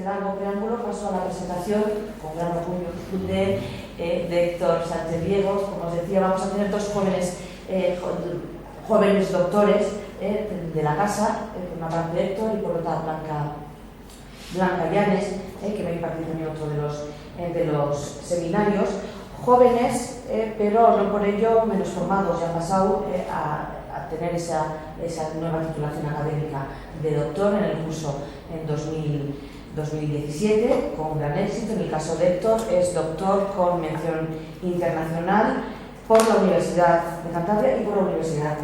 este largo preámbulo, paso a la presentación, con gran orgullo, de Héctor Sánchez Diego. Como os decía, vamos a tener dos jóvenes doctores de la casa, por una parte Héctor y por otra Blanca Llanes, que va a impartir también otro de los seminarios. Jóvenes, pero no por ello menos formados, ya han pasado a tener esa nueva titulación académica de doctor en el curso en 2017, con gran éxito. En el caso de Héctor, es doctor con mención internacional por la Universidad de Cantabria y por la Universidad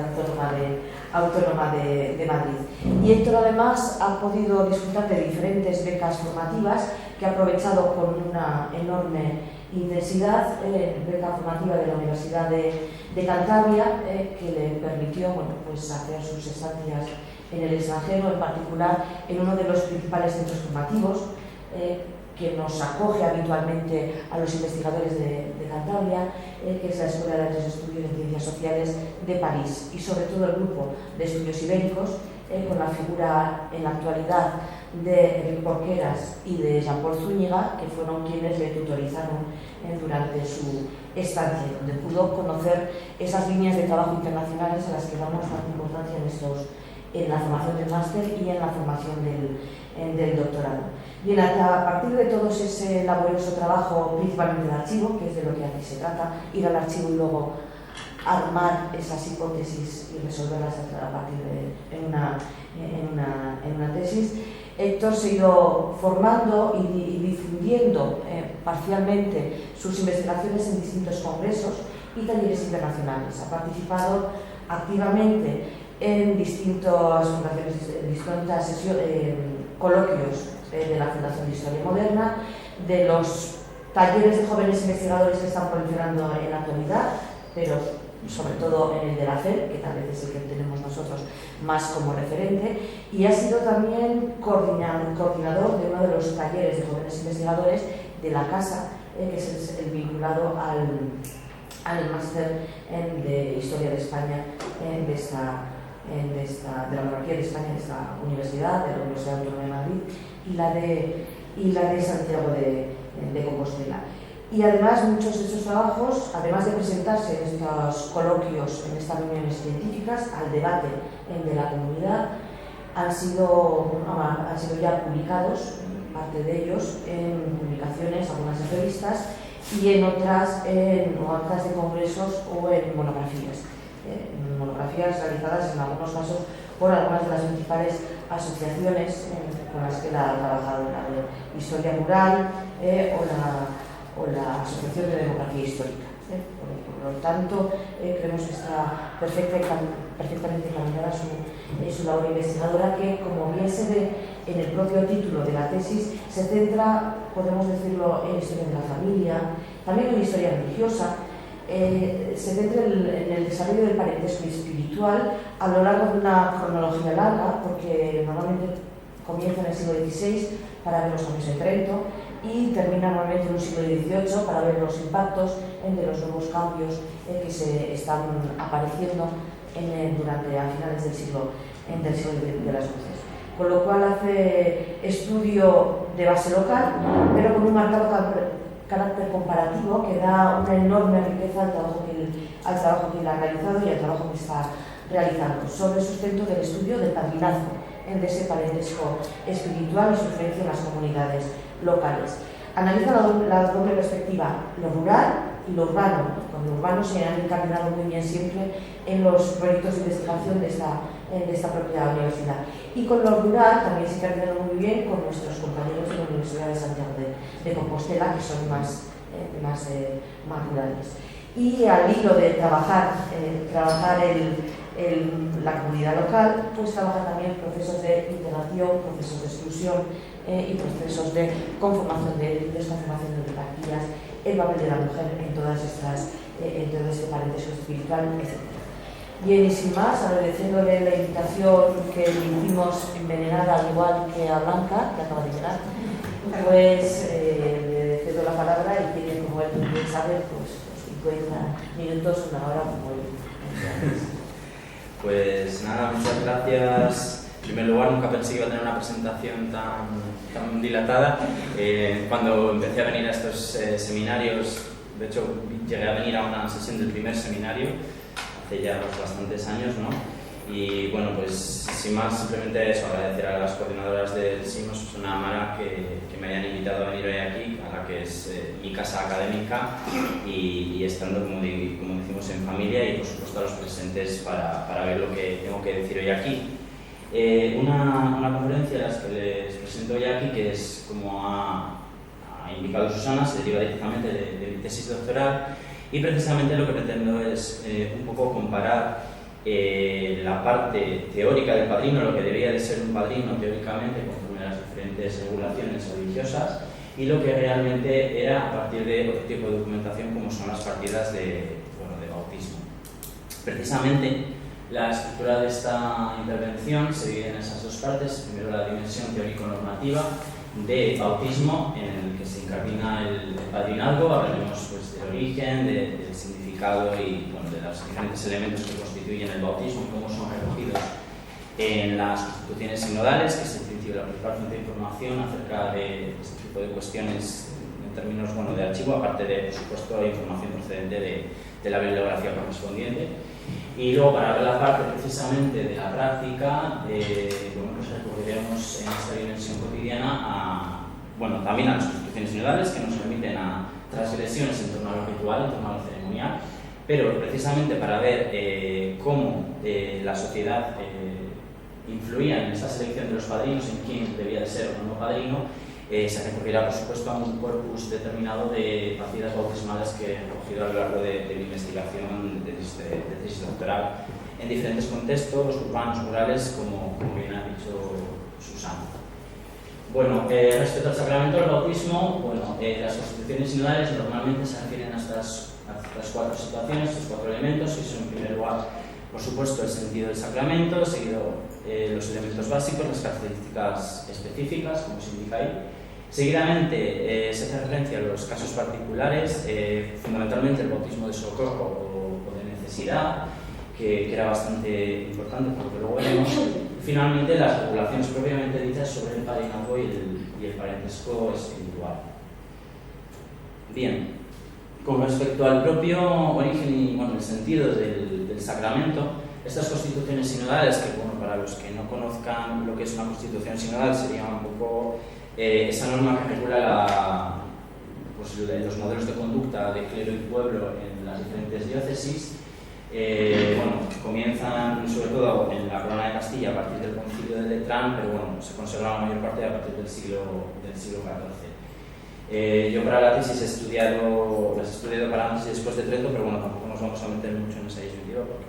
Autónoma de Madrid. Y Héctor además ha podido disfrutar de diferentes becas formativas que ha aprovechado con una enorme intensidad, beca formativa de la Universidad de Cantabria, que le permitió hacer sus estancias en el extranjero, en particular en uno de los principales centros formativos que nos acoge habitualmente a los investigadores de Cantabria, que es la Escuela de Altos Estudios en Ciencias Sociales de París, y sobre todo el grupo de estudios ibéricos, con la figura en la actualidad de Enrique Porqueras y de Jean-Paul Zúñiga, que fueron quienes le tutorizaron durante su estancia, donde pudo conocer esas líneas de trabajo internacionales a las que damos tanta importancia en la formación del máster y en la formación del doctorado. Bien, a partir de todo ese laborioso trabajo, principalmente de archivo, que es de lo que aquí se trata, ir al archivo y luego armar esas hipótesis y resolverlas a partir en una tesis, Héctor se ha ido formando y difundiendo parcialmente sus investigaciones en distintos congresos y talleres internacionales. Ha participado activamente en distintas coloquios de la Fundación de Historia Moderna, de los talleres de jóvenes investigadores que están proliferando en la actualidad, pero sobre todo en el de la FED, que tal vez es el que tenemos nosotros más como referente, y ha sido también coordinador de uno de los talleres de jóvenes investigadores de la casa, que es el vinculado al máster de Historia de España de la monarquía de España, de esta universidad, de la Universidad Autónoma de Madrid, y la de Santiago de Compostela. Y además muchos de estos trabajos, además de presentarse en estos coloquios, en estas reuniones científicas, al debate de la comunidad, han sido ya publicados, parte de ellos, en publicaciones, algunas en revistas, y en otras de congresos o en monografías. Monografías realizadas en algunos casos por algunas de las principales asociaciones con las que él ha trabajado, la de Historia Rural o la Asociación de Demografía Histórica. Por lo tanto, creemos que está perfectamente encaminada su labor investigadora, que, como bien se ve en el propio título de la tesis, se centra, podemos decirlo, en historia de la familia, también en historia religiosa. Se centra en el desarrollo del parentesco espiritual a lo largo de una cronología larga, porque normalmente comienza en el siglo XVI para ver los cambios en Trento y termina normalmente en un siglo XVIII para ver los impactos de los nuevos cambios que se están apareciendo a finales del siglo de las luces. Con lo cual hace estudio de base local, pero con un marcado carácter comparativo que da una enorme riqueza al trabajo que él ha realizado y al trabajo que está realizando, sobre el sustento del estudio del padrinazgo, de ese parentesco espiritual y su influencia en las comunidades locales. Analiza la doble perspectiva, lo rural y lo urbano. Con lo urbano se han encaminado muy bien siempre en los proyectos de investigación de esta propia universidad. Y con lo rural también se encaminaron muy bien con nuestros compañeros de la Universidad de Santiago de Compostela, que son más rurales. Y al hilo de trabajar la comunidad local, pues trabaja también procesos de integración, procesos de exclusión y procesos de conformación de desconformación de oligarquías, el papel de la mujer en todo este parentesco espiritual, etc. Bien, y sin más, agradeciéndole la invitación que le hicimos envenenada, al igual que a Blanca, que acaba de llegar, pues le cedo la palabra y tiene, como él bien sabe, pues 50 minutos, una hora, como él. Pues nada, muchas gracias En primer lugar, nunca pensé que iba a tener una presentación tan dilatada. Cuando empecé a venir a estos seminarios, de hecho, llegué a venir a una sesión del primer seminario, hace ya bastantes años, ¿no? Y bueno, pues sin más, simplemente eso, agradecer a las coordinadoras del SIMOS, Susana Amara, que me hayan invitado a venir hoy aquí, a la que es mi casa académica, y estando, como decimos, en familia, y por supuesto a los presentes para ver lo que tengo que decir hoy aquí. Una conferencia a las que les presento hoy aquí, que es, como ha indicado Susana, se deriva directamente de mi tesis doctoral, y precisamente lo que pretendo es un poco comparar la parte teórica del padrino, lo que debería de ser un padrino teóricamente conforme a las diferentes regulaciones religiosas, y lo que realmente era a partir de otro tipo de documentación como son las partidas de bautismo. Precisamente la estructura de esta intervención se divide en esas dos partes. Primero, la dimensión teórico-normativa de bautismo, en el que se incardina el padrinazgo. Hablaremos pues, del origen, del significado y de los diferentes elementos que constituyen el bautismo y cómo son recogidos en las constituciones sinodales, que es en principio la principal fuente de información acerca de este tipo de cuestiones en términos de archivo, aparte de, por supuesto, información procedente de la bibliografía correspondiente. Y luego, para ver la parte precisamente de la práctica, pues recurriremos en esta dimensión cotidiana también a las constituciones sinodales, que nos remiten a transgresiones en torno a lo ritual, en torno a lo ceremonial, pero precisamente para ver cómo la sociedad influía en esta selección de los padrinos, en quién debía de ser o no padrino, se recurrirá, por supuesto, a un corpus determinado de partidas bautismales que he recogido a lo largo de mi investigación de tesis doctoral en diferentes contextos, urbanos, rurales, como bien ha dicho Susana. Bueno, respecto al sacramento del bautismo, las constituciones sinodales normalmente se refieren a estas cuatro situaciones, estos cuatro elementos, que son, en primer lugar, por supuesto, el sentido del sacramento, seguido los elementos básicos, las características específicas, como se indica ahí. Seguidamente se hace referencia a los casos particulares, fundamentalmente el bautismo de socorro o de necesidad, que era bastante importante, porque luego veremos. Finalmente, las regulaciones propiamente dichas sobre el padrinazgo y el parentesco espiritual. Bien, con respecto al propio origen y el sentido del sacramento, estas constituciones sinodales, que para los que no conozcan lo que es una constitución sinodal, sería un poco esa norma que regula los modelos de conducta de clero y pueblo en las diferentes diócesis. Comienzan sobre todo en la Corona de Castilla a partir del Concilio de Letrán, pero se conserva la mayor parte a partir del siglo XIV. Yo para la tesis las he estudiado para antes y después de Trento, pero tampoco nos vamos a meter mucho en esa disyuntiva porque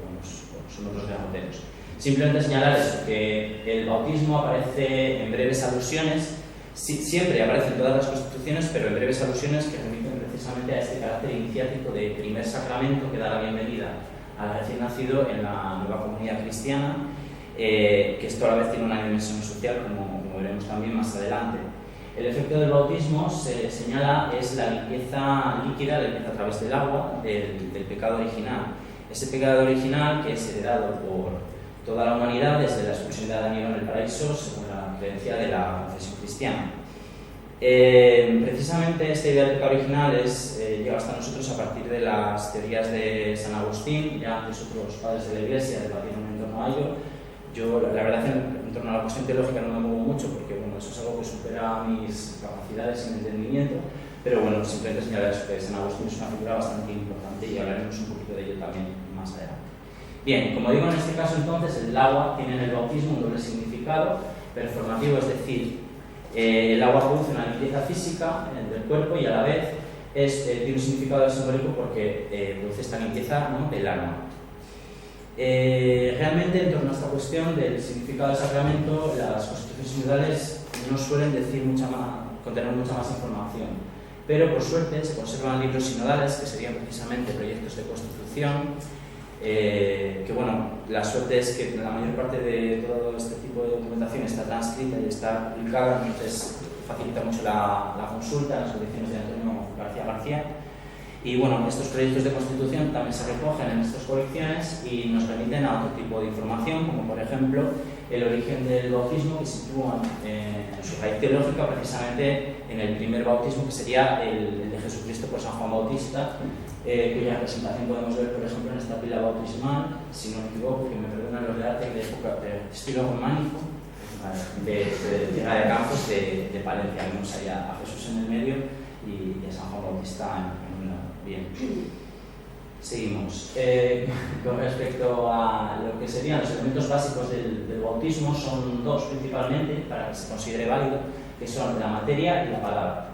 son otros gramoteros. Simplemente señalar eso, que el bautismo aparece en breves alusiones, siempre aparece en todas las constituciones, pero en breves alusiones que remiten precisamente a este carácter iniciático de primer sacramento que da la bienvenida al recién nacido en la nueva comunidad cristiana, que esto a la vez tiene una dimensión social, como veremos también más adelante. El efecto del bautismo se señala es la limpieza líquida, la limpieza a través del agua, del pecado original. Ese pecado original que es heredado por toda la humanidad desde la expulsión de Adán y Eva en el paraíso, según la creencia de la confesión cristiana. Precisamente esta idea del pecado original llega hasta nosotros a partir de las teorías de San Agustín, ya antes otros padres de la Iglesia debatieron en torno a ello. Yo, la verdad, en torno a la cuestión teológica no me muevo mucho porque eso es algo que supera mis capacidades y mi entendimiento, pero simplemente señalar que San Agustín es una figura bastante importante y hablaremos un poquito de ello también más adelante. Bien, como digo, en este caso entonces el agua tiene en el bautismo un doble significado performativo, es decir, el agua produce una limpieza física del cuerpo y a la vez tiene un significado simbólico porque produce esta limpieza, ¿no?, del alma. Realmente, en torno a esta cuestión del significado del sacramento, las constituciones sinodales no suelen contener mucha más información, pero por suerte se conservan libros sinodales que serían precisamente proyectos de constitución, la suerte es que la mayor parte de todo este tipo de documentación está transcrita y está publicada, entonces facilita mucho la consulta en las colecciones de Antonio García García. Y estos proyectos de constitución también se recogen en estas colecciones explicaciones y nos remiten a otro tipo de información, como por ejemplo el origen del bautismo, que sitúa su raíz teológica precisamente en el primer bautismo, que sería el de Jesucristo por San Juan Bautista, cuya representación podemos ver, por ejemplo, en esta pila bautismal, si no me equivoco, que me perdonan los de arte, de época de estilo románico, de Tierra de Campos de Palencia. Vemos allá a Jesús en el medio y a San Juan Bautista en un lado. Bien. Seguimos. Con respecto a lo que serían los elementos básicos del bautismo, son dos principalmente, para que se considere válido, que son la materia y la palabra.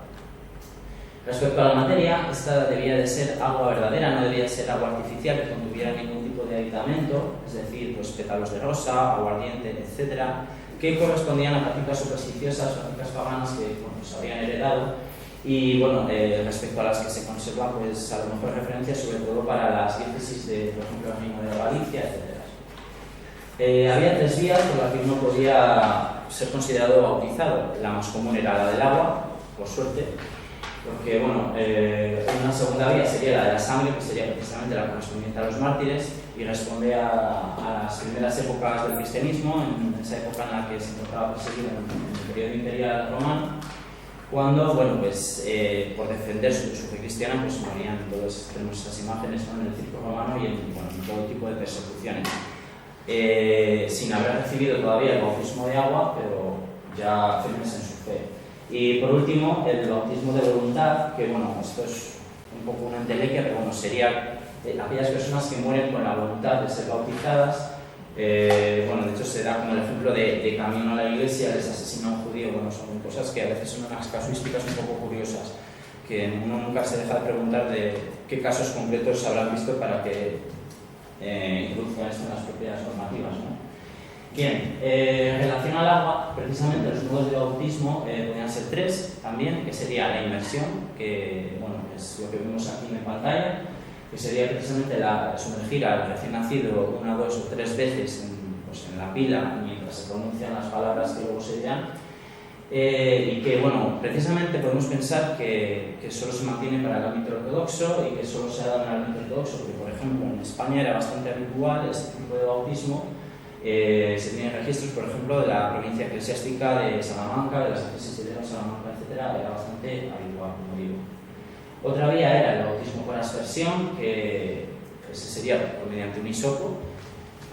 Respecto a la materia, esta debía de ser agua verdadera, no debía ser agua artificial que contuviera ningún tipo de aditamento, es decir, pues pétalos de rosa, aguardiente, etc., que correspondían a prácticas supersticiosas, prácticas paganas que se habían heredado. Y bueno, respecto a las que se conserva, pues a lo mejor referencia sobre todo para las diócesis de, por ejemplo, el Reino de Galicia, etc. Había tres vías por las que uno podía ser considerado bautizado. La más común era la del agua, por suerte, porque bueno, una segunda vía sería la de la sangre, que sería precisamente la correspondiente a los mártires, y responde a las primeras épocas del cristianismo, en esa época en la que se encontraba perseguido en el periodo imperial romano, cuando, bueno, pues por defender su fe cristiana, pues morían todos, tenemos esas imágenes, ¿no?, en el circo romano y en todo tipo de persecuciones. Sin haber recibido todavía el bautismo de agua, pero ya firmes en su fe. Y por último, el bautismo de voluntad, que bueno, esto es un poco una entelequia, pero bueno, sería aquellas personas que mueren con la voluntad de ser bautizadas. Bueno, de hecho se da como el ejemplo de camino a la iglesia, les asesina a un judío. Bueno, son cosas que a veces son unas casuísticas un poco curiosas, que uno nunca se deja de preguntar de qué casos concretos se habrán visto para que introduzcan esto en las propias normativas, ¿no? Bien, en relación al agua, precisamente los modos de bautismo podrían ser tres también, que sería la inmersión, que bueno, es lo que vemos aquí en pantalla, que sería precisamente sumergir al recién nacido 1, 2 o 3 veces en la pila mientras se pronuncian las palabras que luego se dirán, y que bueno, precisamente podemos pensar que solo se mantiene para el ámbito ortodoxo y que solo se ha dado en el ámbito ortodoxo, porque por ejemplo en España era bastante habitual este tipo de bautismo. Se tienen registros, por ejemplo, de la provincia eclesiástica de Salamanca, de las iglesias de Salamanca, etc. Era bastante habitual, como digo. Otra vía era el bautismo por aspersión, que ese sería mediante un hisopo,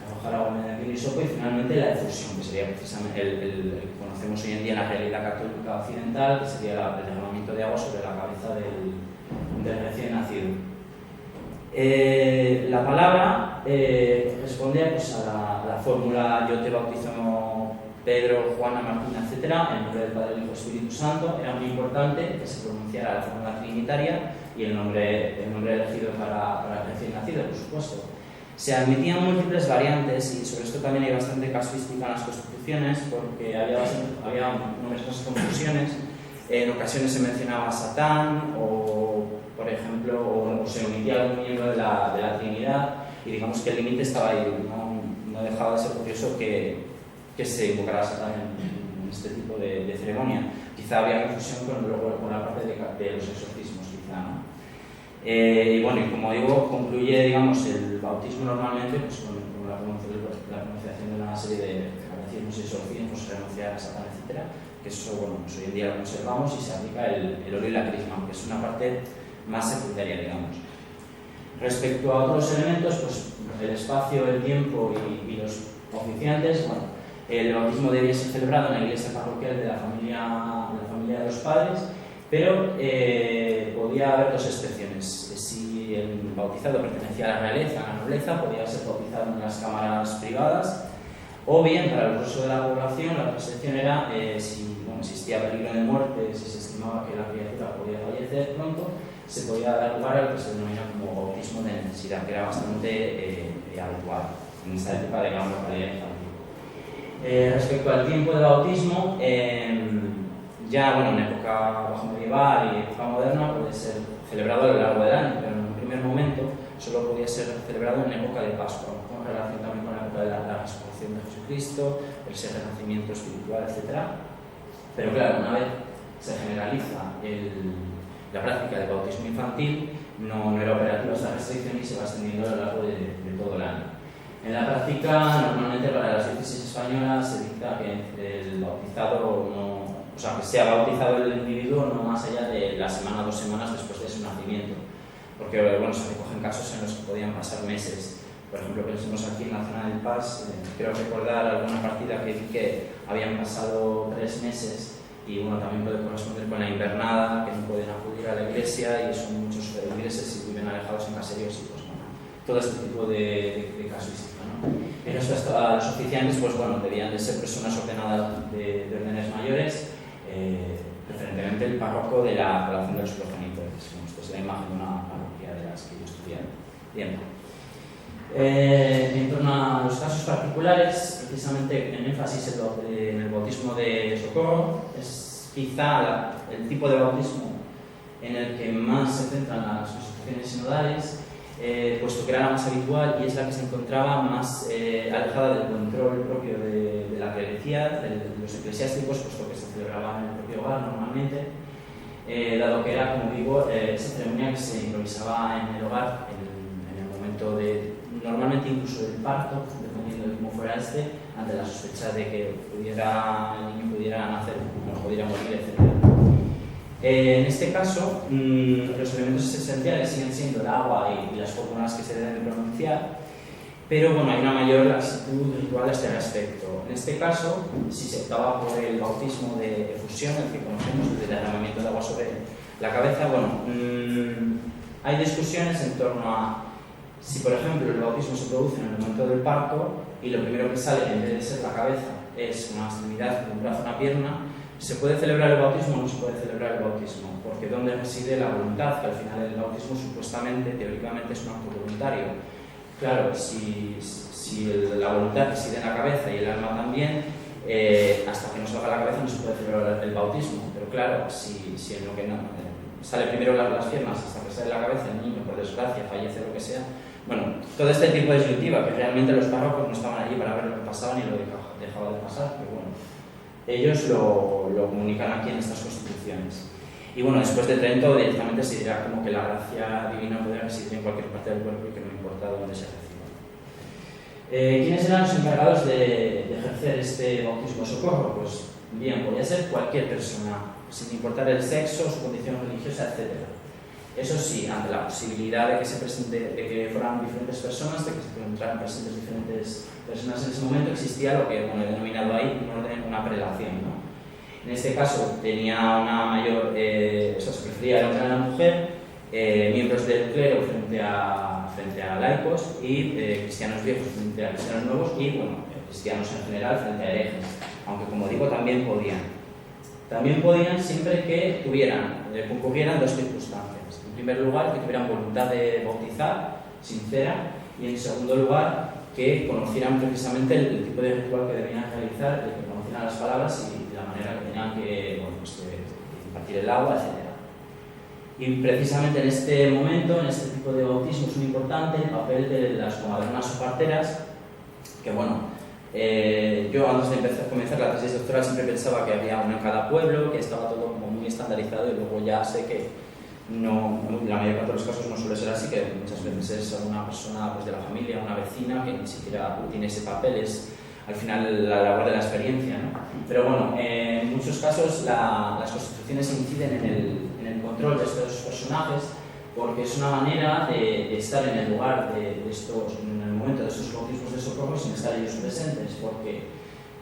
arrojar agua mediante un hisopo, y finalmente la efusión, que sería precisamente el que conocemos hoy en día en la realidad católica occidental, que sería el derramamiento de agua sobre la cabeza del recién nacido. La palabra responde pues, a la fórmula yo te bautizo Pedro, Juana, Martina, etc. En nombre del Padre, del Hijo y Espíritu Santo. Era muy importante que se pronunciara la fórmula trinitaria y el nombre elegido para el recién nacido, por supuesto. Se admitían múltiples variantes y sobre esto también hay bastante casuística en las constituciones, porque había numerosas confusiones. En ocasiones se mencionaba a Satán o, por ejemplo, o se omitía algún miembro de la Trinidad, y digamos que el límite estaba ahí. No dejaba de ser curioso que se invocara a Satán en este tipo de ceremonia. Quizá había confusión con la parte de los exorcismos, quizá, ¿no? Y bueno, y como digo, concluye, digamos, el bautismo normalmente pues, con la pronunciación de una serie de catecismos y exorcismos, renunciar a Satán, etc. Que eso, bueno, pues hoy en día lo conservamos y se aplica el óleo y la crisma, que es una parte más secundaria, digamos. Respecto a otros elementos, pues el espacio, el tiempo y los oficiantes, bueno, el bautismo debía ser celebrado en la iglesia parroquial de la familia de los padres, pero podía haber dos excepciones. Si el bautizado pertenecía a la realeza, a la nobleza, podía ser bautizado en las cámaras privadas, o bien, para el grueso de la población, la otra excepción era si existía peligro de muerte, si se estimaba que la criatura podía fallecer pronto, se podía dar lugar a lo que se denomina como bautismo de necesidad, que era bastante habitual en esta época de gran localidad infantil. Respecto al tiempo de bautismo, ya bueno, en época bajo medieval y época moderna puede ser celebrado a lo largo del año, pero en un primer momento solo podía ser celebrado en época de Pascua, con relación también con la época de la resurrección de Jesucristo, el ser renacimiento espiritual, etc. Pero claro, una vez se generaliza la práctica del bautismo infantil, no era operativa esta restricción y se va extendiendo a lo largo de todo el año. En la práctica, normalmente para las diócesis españolas se dicta que el bautizado no, o sea, que sea bautizado el individuo no más allá de la semana o 2 semanas después de su nacimiento, porque bueno, se recogen casos en los que podían pasar meses. Por ejemplo, pensemos aquí en la zona del Pas, creo recordar alguna partida que vi que habían pasado 3 meses y bueno, también puede corresponder con la invernada, que no pueden acudir a la iglesia y son muchos feligreses y viven alejados en caseríos y pues bueno, todo este tipo de casuística, ¿no? En respecto a los oficiantes, pues bueno, debían de ser personas ordenadas de órdenes mayores, preferentemente el párroco de la relación de los progenitores. Bueno, esto es la imagen de una parroquia de las que yo estudié. Bien. En torno a los casos particulares, precisamente en énfasis en el bautismo de socorro, es quizá el tipo de bautismo en el que más se centran las constituciones sinodales, puesto que era la más habitual y es la que se encontraba más alejada del control propio de la clericía, de los eclesiásticos, puesto que se celebraba en el propio hogar normalmente, dado que era, como digo, esa ceremonia que se improvisaba en el hogar en el momento de, normalmente incluso del parto, dependiendo de cómo fuera ante la sospecha de que el niño pudiera nacer, no pudiera morir, etc. En este caso, los elementos esenciales siguen siendo el agua y las fórmulas que se deben de pronunciar, pero bueno, hay una mayor laxitud ritual a este respecto. En este caso, si se optaba por el bautismo de efusión, el que conocemos desde el derramamiento de agua sobre la cabeza, bueno, hay discusiones en torno a si, por ejemplo, el bautismo se produce en el momento del parto y lo primero que sale, en vez de ser la cabeza, es una extremidad, un brazo, una pierna. ¿Se puede celebrar el bautismo o no se puede celebrar el bautismo? Porque ¿dónde reside la voluntad? Que al final el bautismo supuestamente, teóricamente, es un acto voluntario. Claro, si la voluntad reside en la cabeza y el alma también, hasta que no salga la cabeza no se puede celebrar el bautismo. Pero claro, si en lo que no, sale primero las piernas hasta que sale la cabeza, el niño, por desgracia, fallece, lo que sea. Bueno, todo este tipo de disyuntiva, que realmente los párrocos no estaban allí para ver lo que pasaba ni lo que dejaba de pasar, pero bueno, ellos lo comunican aquí en estas constituciones. Y bueno, después de Trento directamente se dirá como que la gracia divina puede residir en cualquier parte del cuerpo y que no importa dónde se reciba. ¿Quiénes eran los encargados de ejercer este bautismo de socorro? Pues bien, podía ser cualquier persona, sin importar el sexo, su condición religiosa, etc. Eso sí, ante la posibilidad de que fueran diferentes personas, de que se encontraran presentes diferentes personas en ese momento, existía lo que he denominado ahí un orden, una prelación, ¿no? En este caso tenía una mayor, se prefería el hombre a la mujer, miembros del clero frente a laicos y cristianos viejos frente a cristianos nuevos y, bueno, cristianos en general frente a herejes, aunque como digo también podían. También podían siempre que concurrieran 2 circunstancias. En primer lugar, que tuvieran voluntad de bautizar, sincera, y en segundo lugar, que conocieran precisamente el tipo de ritual que debían realizar, que conocieran las palabras y la manera que tenían que impartir el agua, etc. Y precisamente en este momento, en este tipo de bautismo, es muy importante el papel de las comadronas o parteras, que bueno, yo antes de comenzar la tesis doctoral siempre pensaba que había una en cada pueblo, que estaba todo como muy estandarizado y luego ya sé que no, la mayor parte de los casos no suele ser así, que muchas veces es una persona pues, de la familia, una vecina que ni siquiera tiene ese papel, es al final la labor de la experiencia, ¿no? Pero bueno, en muchos casos las constituciones inciden en el control de estos personajes porque es una manera de estar en el lugar en el momento de estos bautismos de socorro sin estar ellos presentes, porque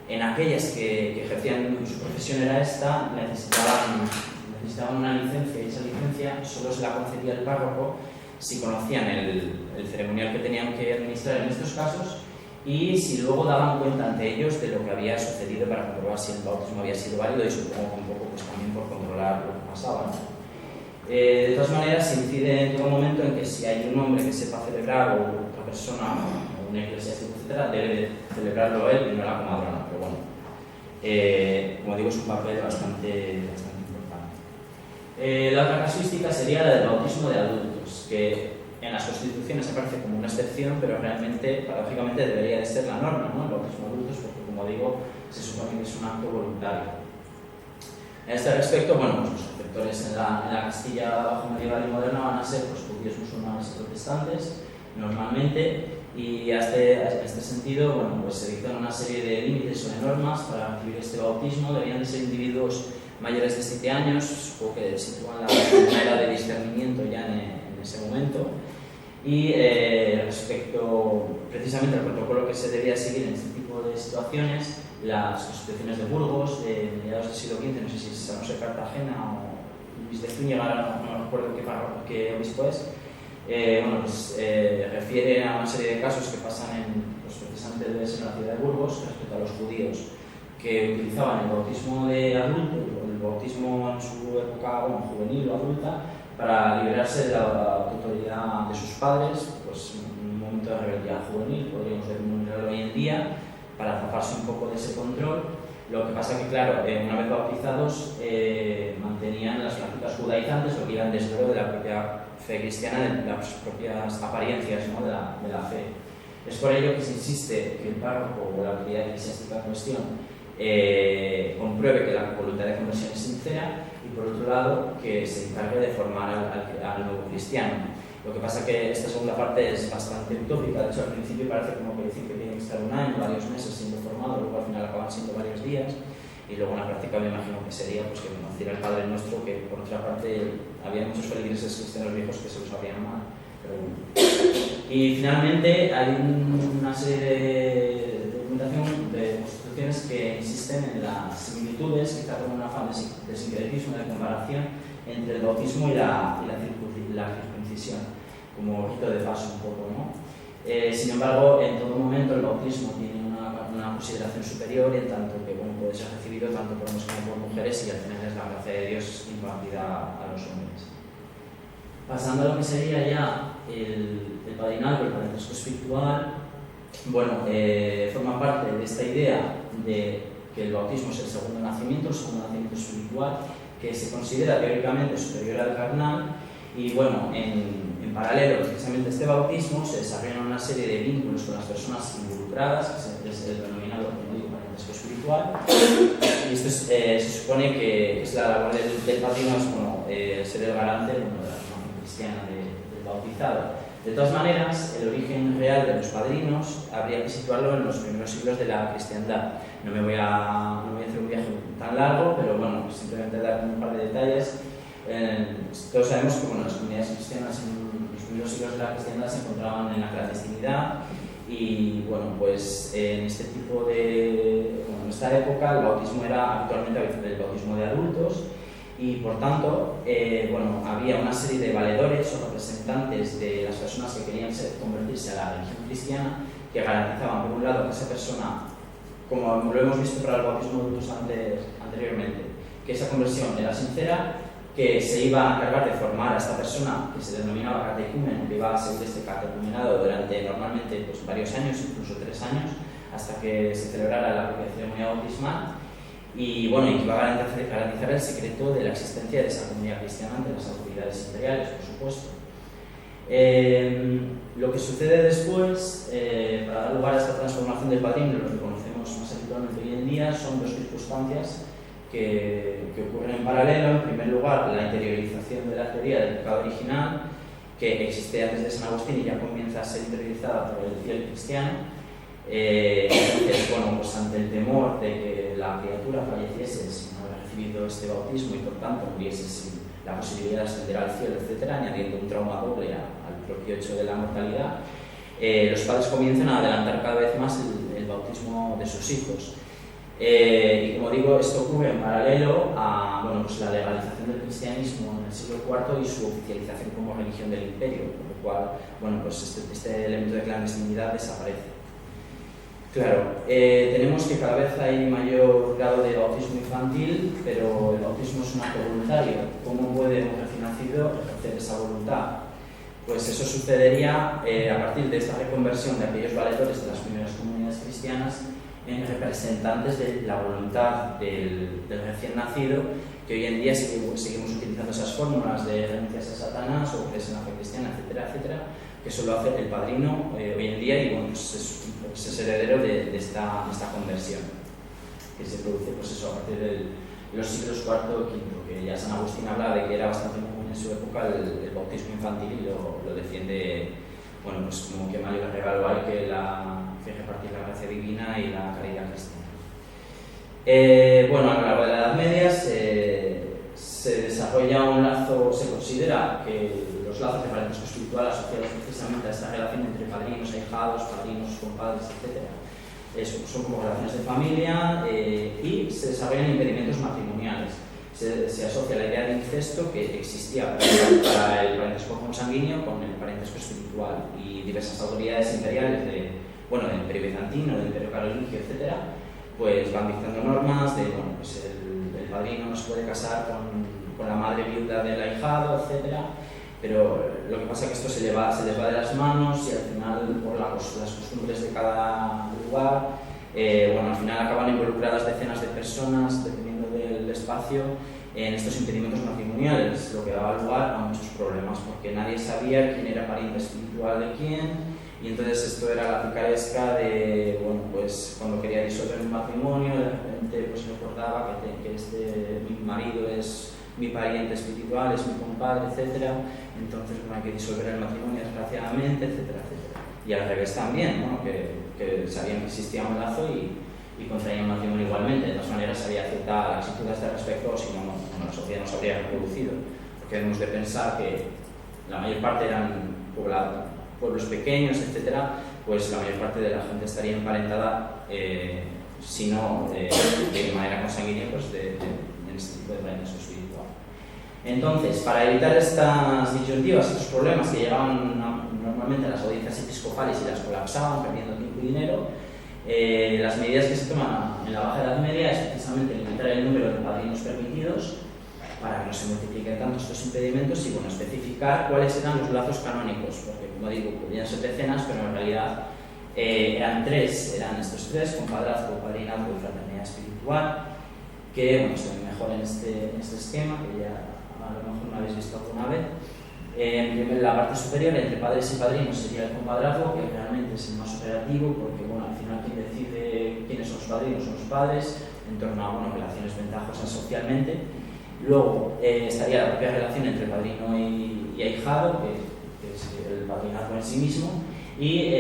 en aquellas que ejercían su profesión era esta, necesitaban una licencia y esa licencia solo se la concedía el párroco si conocían el ceremonial que tenían que administrar en estos casos y si luego daban cuenta ante ellos de lo que había sucedido para comprobar si el bautismo había sido válido y supongo que un poco pues, también por controlar lo que pasaba, ¿no? De todas maneras, se incide en todo momento en que si hay un hombre que sepa celebrar o otra persona, o un eclesiástico, etc., debe celebrarlo él y no la comadrona. Pero bueno, como digo, es un papel bastante importante. La otra casuística sería la del bautismo de adultos, que en las constituciones aparece como una excepción, pero realmente, paradójicamente, debería de ser la norma, ¿no? El bautismo de adultos, porque como digo, se supone que es un acto voluntario. En este respecto, bueno, pues los receptores en la Castilla bajo medieval y moderna van a ser pues, judíos, musulmanes y protestantes, normalmente, Y en este sentido, bueno, pues se dictan una serie de límites o de normas para recibir este bautismo. Debían de ser individuos mayores de 7 años, supongo que sitúan la edad de discernimiento ya en ese momento. Y respecto precisamente al protocolo que se debía seguir en este tipo de situaciones, las constituciones de Burgos de mediados del siglo XV, no sé si es San José de Cartagena o Luis de Zúñiga, no recuerdo qué obispo es, bueno, pues, refiere a una serie de casos que pasan pues, precisamente en la ciudad de Burgos respecto a los judíos que utilizaban el bautismo de adulto, el bautismo en su época juvenil o adulta, para liberarse de la tutoría de sus padres, pues en un momento de rebeldía juvenil, podríamos denominar hoy en día, para zafarse un poco de ese control. Lo que pasa que, claro, una vez bautizados, mantenían las prácticas judaizantes, lo que iban desde luego de la propia fe cristiana, de las propias apariencias, ¿no?, de la fe. Es por ello que se insiste que el párroco o la autoridad eclesiástica en cuestión compruebe que la voluntad de conversión es sincera y, por otro lado, que se encargue de formar al nuevo cristiano. Lo que pasa que esta segunda parte es bastante utópica. De hecho, al principio parece como que dicen que tiene que estar un año, varios meses siendo formado, luego al final acaban siendo varios días, y luego en la práctica me imagino que sería pues, que conociera el Padre Nuestro, que por otra parte había muchos feligreses cristianos viejos que se lo sabían mal. Pero bueno. Y finalmente hay una serie de documentación de constituciones que insisten en las similitudes, quizá con un afán de sincretismo, de comparación entre el bautismo y la circuncisión, como rito de paso un poco, ¿no? Sin embargo, en todo momento el bautismo tiene una consideración superior, en tanto que bueno, puede ser recibido tanto por hombres como por mujeres, y al final es la gracia de Dios impartida a los hombres. Pasando a lo que sería ya el padrinazgo, el parentesco espiritual, bueno, forma parte de esta idea de que el bautismo es el segundo nacimiento espiritual, que se considera teóricamente superior al carnal, y bueno, en paralelo precisamente a este bautismo se desarrollan una serie de vínculos con las personas involucradas, que es el denominado, como digo, parentesco espiritual, y esto se supone que es la labor del padrino, es bueno, ser el garante de la formación cristiana del bautizado. De todas maneras, el origen real de los padrinos habría que situarlo en los primeros siglos de la cristiandad. No voy a hacer un viaje tan largo, pero bueno, simplemente dar un par de detalles. Todos sabemos que bueno, las comunidades cristianas en los primeros siglos de la cristiandad se encontraban en la clandestinidad, y bueno, pues en este tipo de... Bueno, en esta época el bautismo era actualmente el bautismo de adultos, y por tanto, bueno, había una serie de valedores o representantes de las personas que querían convertirse a la religión cristiana, que garantizaban, por un lado, que esa persona, como lo hemos visto para el bautismo de adultos anteriormente, que esa conversión era sincera, que se iba a encargar de formar a esta persona, que se denominaba catecúmeno, que iba a seguir este catecumenado durante normalmente pues, varios años, incluso 3 años, hasta que se celebrara la propia ceremonia bautismal. Y bueno, y que iba a garantizar el secreto de la existencia de esa comunidad cristiana ante las autoridades imperiales, por supuesto. Lo que sucede después, para dar lugar a esta transformación del padrino, lo que conocemos más habitualmente hoy en día, son 2 circunstancias que ocurren en paralelo. En primer lugar, la interiorización de la teoría del pecado original, que existe antes de San Agustín y ya comienza a ser interiorizada por el fiel cristiano. Entonces, bueno, pues ante el temor de que la criatura falleciese sin haber recibido este bautismo y por tanto muriese sin la posibilidad de ascender al cielo, etc., añadiendo un trauma doble al propio hecho de la mortalidad, los padres comienzan a adelantar cada vez más el bautismo de sus hijos. Y como digo, esto ocurre en paralelo a bueno, pues la legalización del cristianismo en el siglo IV y su oficialización como religión del imperio, por lo cual bueno, pues este elemento de clandestinidad desaparece. Claro, tenemos que cada vez hay mayor grado de bautismo infantil, pero el bautismo es un acto voluntario. ¿Cómo puede un recién nacido ejercer esa voluntad? Pues eso sucedería a partir de esta reconversión de aquellos valedores de las primeras comunidades cristianas en representantes de la voluntad del recién nacido, que hoy en día seguimos utilizando esas fórmulas de renuncias a Satanás o crees en la fe cristiana, etcétera, etcétera, que eso lo hace el padrino hoy en día, y bueno, pues es heredero de esta conversión que se produce pues eso, a partir de los siglos IV o V, que ya San Agustín habla de que era bastante común en su época el bautismo infantil, y lo defiende bueno, pues como que mayor regalo hay que repartir la gracia divina y la caridad cristiana. Bueno, a lo largo de la Edad Media se desarrolla un lazo, se considera que los lazos de parentesco espiritual asociados precisamente a esta relación entre padrinos, ahijados, padrinos, compadres, etc. Son como relaciones de familia y se desarrollan impedimentos matrimoniales. Se asocia la idea de incesto que existía para el parentesco consanguíneo con el parentesco espiritual, y diversas autoridades imperiales del Imperio Bizantino, del Imperio Carolingio, etc., pues van dictando normas de, bueno, pues el padrino no se puede casar con la madre viuda del ahijado, etc. Pero lo que pasa es que esto se les va de las manos, y al final, por las costumbres de cada lugar, al final acaban involucradas decenas de personas, dependiendo del espacio, en estos impedimentos matrimoniales, lo que daba lugar a muchos problemas, porque nadie sabía quién era pariente espiritual de quién, y entonces esto era la picaresca de, bueno, pues cuando quería disolver un matrimonio, de repente pues recordaba que mi marido es mi pariente espiritual, es mi compadre, etc. Entonces hay que disolver el matrimonio desgraciadamente, etcétera, etcétera. Y al revés también, ¿no? que sabían que existía un lazo y contraían matrimonio igualmente. De todas maneras había cierta laxitud a este respecto, o si no, la sociedad no se habría reproducido. Porque debemos de pensar que la mayor parte eran pueblos pequeños, etcétera, pues la mayor parte de la gente estaría emparentada, si no de manera consanguínea, pues en este tipo de parentesco espiritual. Entonces, para evitar estas disyuntivas, estos problemas que llegaban normalmente a las audiencias episcopales y las colapsaban, perdiendo tiempo y dinero, las medidas que se toman en la Baja Edad Media es precisamente limitar el número de padrinos permitidos para que no se multipliquen tanto estos impedimentos y, bueno, especificar cuáles eran los lazos canónicos, porque, como digo, podían ser decenas, pero en realidad eran estos tres: compadrazgo, padrinazgo y fraternidad espiritual, que, bueno, se ven mejor en este esquema, que ya a lo mejor me habéis visto alguna vez. En la parte superior, entre padres y padrinos, sería el compadrazgo, que realmente es el más operativo, porque, bueno, al final quien decide quiénes son los padrinos son los padres, en torno a, bueno, relaciones ventajosas socialmente. Luego estaría la propia relación entre padrino y ahijado, que es el padrinazgo en sí mismo, y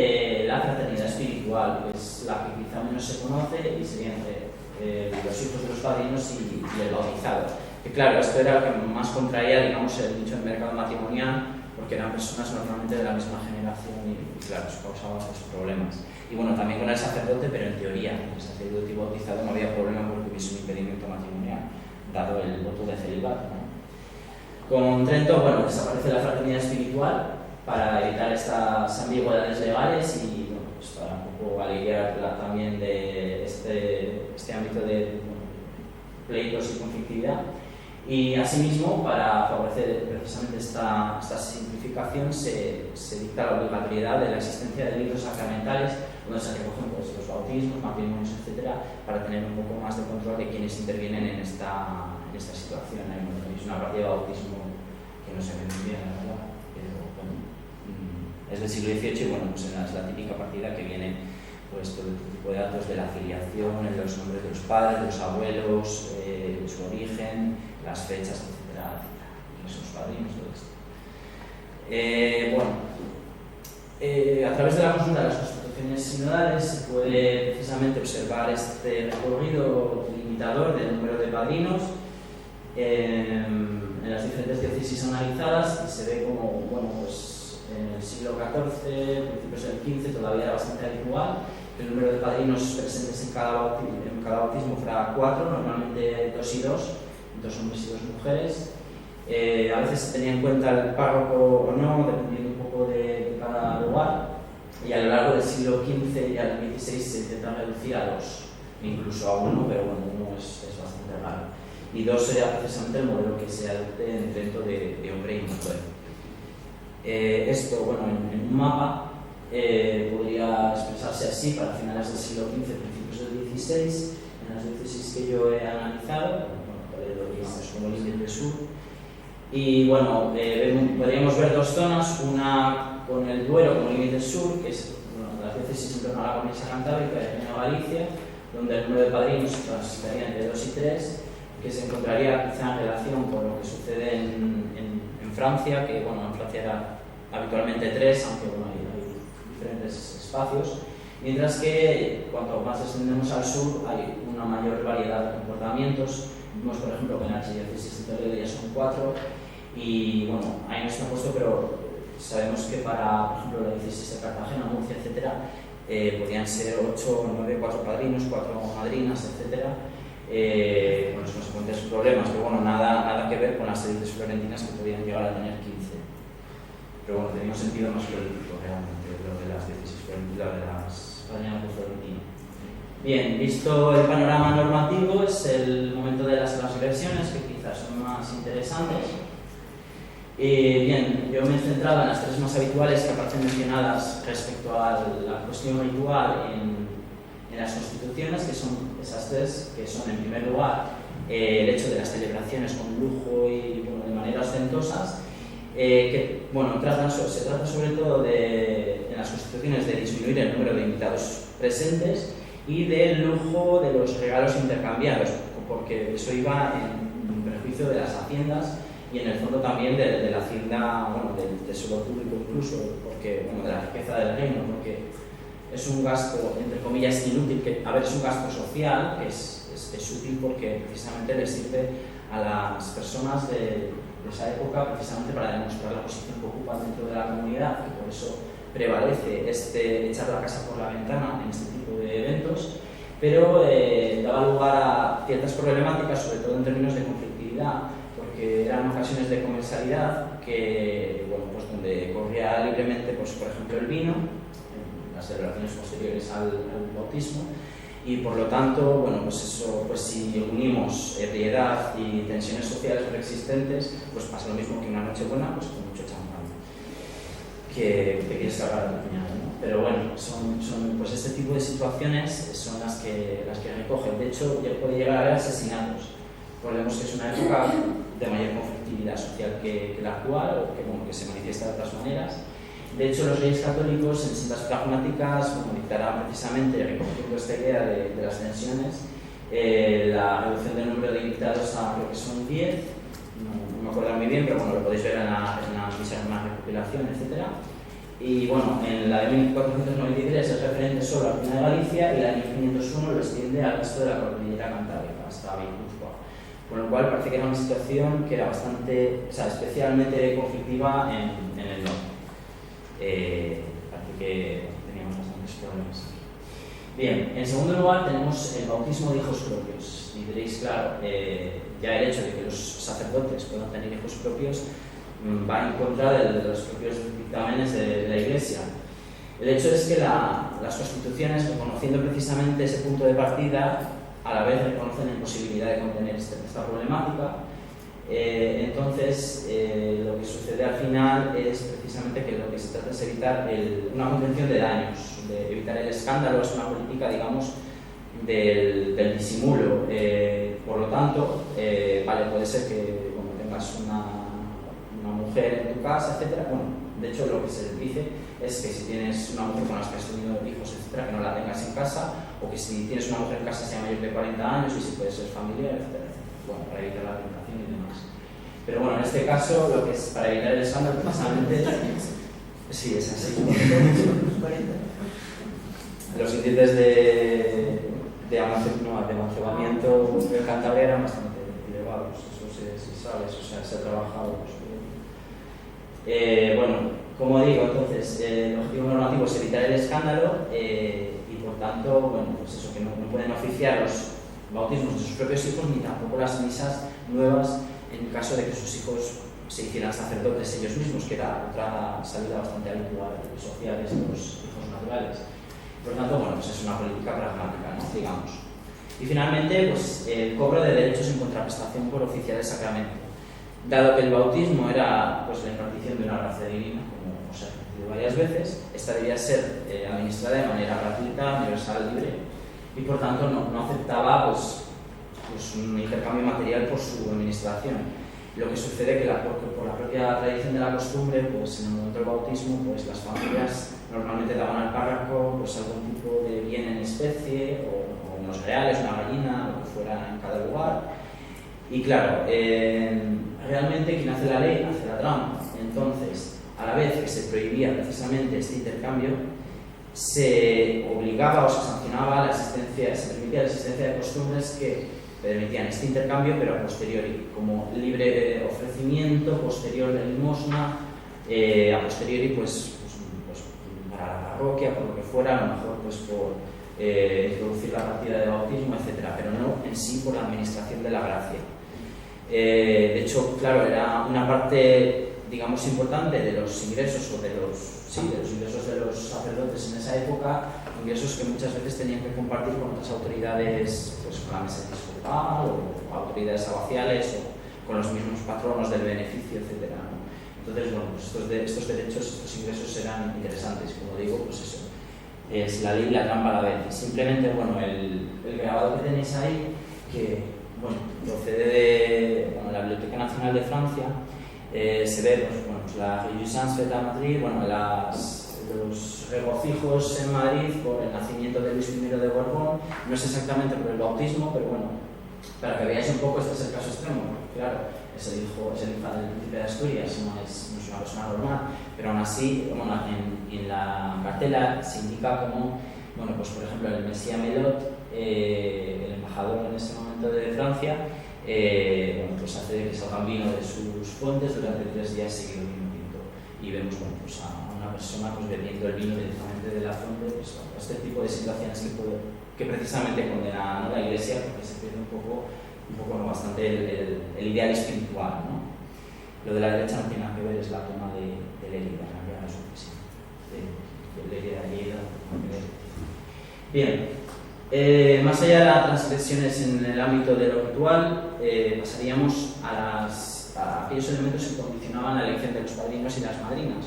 la fraternidad espiritual, que es la que quizá menos se conoce, y sería entre los hijos de los padrinos y el bautizado. Que claro, esto era lo que más contraía, digamos, el nicho del mercado matrimonial, porque eran personas normalmente de la misma generación y claro, eso causaba muchos problemas. Y bueno, también con el sacerdote, pero en teoría, con el sacerdote y bautizado no había problema porque hubiese un impedimento matrimonial, dado el voto de celibato, ¿no? Con Trento, bueno, desaparece la fraternidad espiritual para evitar estas ambigüedades legales y, bueno, pues para un poco aliviar también de este ámbito de, bueno, pleitos y conflictividad. Y asimismo, para favorecer precisamente esta simplificación, se dicta la obligatoriedad de la existencia de libros sacramentales donde se recogen, pues, los bautismos, matrimonios, etcétera, para tener un poco más de control de quienes intervienen en esta situación. Es una partida de bautismo que no se ve muy bien, la verdad, pero bueno, es del siglo XVIII y, bueno, pues es la típica partida que viene, pues, todo este tipo de datos de la filiación, de los nombres de los padres, de los abuelos, su origen, las fechas, etcétera, quiénes son los padrinos, todo esto. A través de la consulta de las constituciones sinodales se puede precisamente observar este recorrido limitador del número de padrinos en las diferentes diócesis analizadas, y se ve como, bueno, pues en el siglo XIV, principios del XV, todavía era bastante habitual que el número de padrinos presentes en cada bautismo fuera 4, normalmente 2 y 2 hombres y 2 mujeres. A veces se tenía en cuenta el párroco o no, dependiendo un poco de cada lugar, y a lo largo del siglo XV y al XVI se intenta reducir a 2, incluso a 1, pero bueno, 1 es bastante raro. Y 2 sería precisamente el modelo que se adopte en Trento de hombre y mujer. Esto, bueno, en un mapa podría expresarse así para finales del siglo XV, principios del XVI, en las diócesis que yo he analizado, lo llamamos como límite sur. Y bueno, podríamos ver 2 zonas, una con el Duero como límite sur, que es, bueno, las diócesis en torno a la cornisa cantábrica y a Galicia, donde el número de padrinos estaría entre 2 y 3, que se encontraría quizá en relación con lo que sucede en Francia, que, bueno, en Francia era habitualmente 3, aunque, bueno, hay diferentes espacios, mientras que cuanto más descendemos al sur hay una mayor variedad de comportamientos. Vimos, por ejemplo, que en la Archidiócesis de Toledo ya son 4, y bueno, ahí no está puesto, pero sabemos que para, por ejemplo, la diócesis de Cartagena, Murcia, etcétera, podían ser 8 o 9, 4 padrinos, 4 madrinas, etcétera, con los consecuentes problemas, pero bueno, nada que ver con las élites florentinas, que podían llegar a tener 15. Pero bueno, tenía un sentido más político realmente lo de las diócesis florentinas, lo de las padrinas de Florentino. Bien, visto el panorama normativo, es el momento de las transgresiones, que quizás son más interesantes. Bien, yo me he centrado en las 3 más habituales que aparecen mencionadas respecto a la cuestión ritual en las constituciones, que son esas 3, que son, en primer lugar, el hecho de las celebraciones con lujo y bueno, de manera ostentosas, que bueno, se trata sobre todo en las constituciones de disminuir el número de invitados presentes y del lujo de los regalos intercambiados, porque eso iba en perjuicio de las haciendas y en el fondo también de la hacienda, bueno, del tesoro público incluso, porque, bueno, de la riqueza del reino, porque es un gasto, entre comillas, inútil, que a ver, es un gasto social, que es útil porque precisamente le sirve a las personas de esa época precisamente para demostrar la posición que ocupan dentro de la comunidad, y por eso prevalece echar la casa por la ventana en este tipo de eventos, pero daba lugar a ciertas problemáticas, sobre todo en términos de conflictividad, porque eran ocasiones de comensalidad que, bueno, pues donde corría libremente, pues, por ejemplo, el vino, en las celebraciones posteriores al bautismo, y por lo tanto, bueno, pues eso, pues si unimos ebriedad y tensiones sociales preexistentes, pues pasa lo mismo que una noche buena, pues con mucho champán, que te quieres cargar de puñado, ¿no? Pero bueno, son pues este tipo de situaciones son las que recogen. De hecho, ya puede llegar a haber asesinatos. Recordemos que es una época de mayor conflictividad social que la actual, o que, bueno, que se manifiesta de otras maneras. De hecho, los reyes católicos, en sendas pragmáticas, bueno, dictarán precisamente, recogiendo esta idea de las tensiones, la reducción del número de invitados a lo que son 10, no me acuerdo muy bien, pero bueno, lo podéis ver en la recopilación, etc. Y bueno, en la de 1493 es referente solo a la Reina de Galicia, y la de 1501 lo extiende al resto de la cordillera cantábrica, hasta Guipúzcoa. Con lo cual parece que era una situación que era bastante, o sea, especialmente conflictiva en el norte. Parece que teníamos bastantes problemas. Bien, en segundo lugar tenemos el bautismo de hijos propios. Y diréis, claro, ya el hecho de que los sacerdotes puedan tener hijos propios va en contra de los propios dictámenes de la Iglesia. El hecho es que las constituciones, reconociendo precisamente ese punto de partida, a la vez reconocen la imposibilidad de contener esta problemática. Entonces, lo que sucede al final es precisamente que lo que se trata es evitar una contención de daños, de evitar el escándalo. Es una política, digamos, del disimulo. Por lo tanto, vale, puede ser que como tengas una mujer en tu casa, etcétera. Bueno, de hecho, lo que se dice es que si tienes una mujer con la que has tenido hijos, etcétera, que no la tengas en casa, o que si tienes una mujer en casa sea mayor de 40 años y si puede ser familiar, etcétera, etcétera. Bueno, para evitar la tentación y demás. Pero bueno, en este caso, lo que es para evitar el escándalo, precisamente, sí, es así. Los índices de amancebamiento en Cantabria eran bastante elevados, eso se sabe, eso se ha trabajado. Bueno, como digo, entonces, el objetivo normativo es evitar el escándalo y por tanto, bueno, pues eso, que no pueden oficiar los bautismos de sus propios hijos ni tampoco las misas nuevas en caso de que sus hijos se hicieran sacerdotes ellos mismos, que era otra salida bastante habitual social de los hijos naturales. Por tanto, bueno, pues es una política pragmática, ¿no? Digamos. Y finalmente, pues el cobro de derechos en contraprestación por oficiar el sacramento. Dado que el bautismo era pues la impartición de una gracia divina, como os he repetido varias veces, esta debía ser administrada de manera gratuita, universal, libre, y por tanto no aceptaba pues un intercambio material por su administración. Lo que sucede que por la propia tradición de la costumbre, pues en el momento del bautismo, pues las familias normalmente daban al párroco pues algún tipo de bien en especie, o unos reales, una gallina, lo que fuera en cada lugar. Y claro, realmente quien hace la ley hace la trampa. Entonces, a la vez que se prohibía precisamente este intercambio, se obligaba o se sancionaba la existencia, se permitía la existencia de costumbres que permitían este intercambio, pero a posteriori, como libre ofrecimiento, posterior de limosna, a posteriori pues para la parroquia, por lo que fuera, a lo mejor pues por introducir la partida de bautismo, etcétera, pero no en sí por la administración de la gracia. De hecho, claro, era una parte, digamos, importante de los ingresos o de los ingresos de los sacerdotes en esa época, ingresos que muchas veces tenían que compartir con otras autoridades, pues con la mesa episcopal o autoridades abaciales o con los mismos patronos del beneficio, etcétera, ¿no? Entonces, bueno, pues estos derechos, estos ingresos eran interesantes, como digo, pues eso, es la ley y la trampa a la vez. Simplemente, bueno, el grabado que tenéis ahí, que, bueno, procede de la Biblioteca Nacional de Francia, se ve, pues, la Réjouissance faite à Madrid, bueno, los regocijos en Madrid por el nacimiento de Luis I de Borbón, no es exactamente por el bautismo, pero bueno, para que veáis un poco, este es el caso extremo, porque claro, es el hijo del príncipe de Asturias, no es una persona normal, pero aún así, bueno, en la cartela se indica como, bueno, pues por ejemplo, el Messias Melot, el embajador en ese momento de Francia, bueno, pues hace que salgan vino de sus fuentes durante 3 días seguidos vino tinto, y vemos, bueno, pues a una persona pues bebiendo el vino directamente de la fuente, pues este tipo de situaciones que precisamente condena, ¿no?, la Iglesia, porque se pierde un poco ¿no?, bastante el ideal espiritual, ¿no? Lo de la derecha no tiene nada que ver, es la toma de Lérida, en realidad es de Lérida y Lleida. Bien, más allá de las transgresiones en el ámbito de lo ritual, pasaríamos a aquellos elementos que condicionaban la elección de los padrinos y las madrinas.